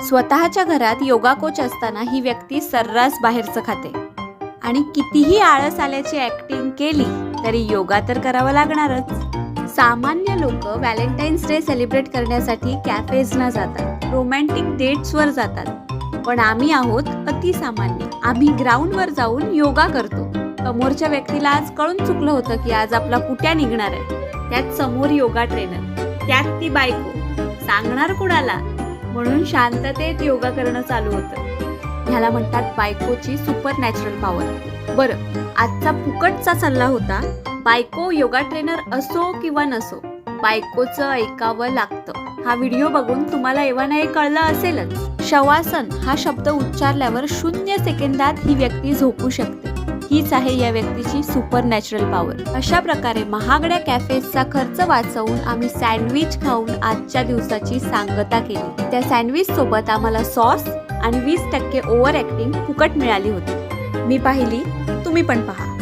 स्वतःच्या घरात योगा कोच असताना ही व्यक्ती सर्रास बाहेरचं खाते आणि कितीही आळस आल्याची ऍक्टिंग केली तरी योगा तर करावा लागणारच. सामान्य लोक व्हॅलेंटाईन्स डे सेलिब्रेट करण्यासाठी कॅफेजना जातात, रोमॅन्टिक डेट्सवर जातात, पण आम्ही आहोत अतिसामान्य. आम्ही ग्राउंडवर जाऊन योगा करतो. समोरच्या व्यक्तीला आज कळून चुकलं होतं की आज आपला कुट्या निघणार आहे, त्यात समोर योगा ट्रेनर, त्यात ती बायको, सांगणार कुणाला, म्हणून शांततेत योगा करणं चालू होतं. ह्याला म्हणतात बायकोची सुपर नॅचरल पॉवर. बरं, आजचा फुकटचा सल्ला होता, बायको योगा ट्रेनर असो किंवा नसो, बायकोचं ऐकावं लागतं. हा व्हिडिओ बघून तुम्हाला एव्हा नाही कळलं असेलच. शवासन हा शब्द उच्चारल्यावर 0 सेकंदात ही व्यक्ती झोपू शकते. हीच आहे या व्यक्तीची सुपर नॅचरल पॉवर. अशा प्रकारे महागड्या कॅफेजचा खर्च वाचवून आम्ही सँडविच खाऊन आजच्या दिवसाची सांगता केली. त्या सँडविच सोबत आम्हाला सॉस आणि 20% ओव्हर ऍक्टिंग फुकट मिळाली होती. मी पाहिली, तुम्ही पण पहा.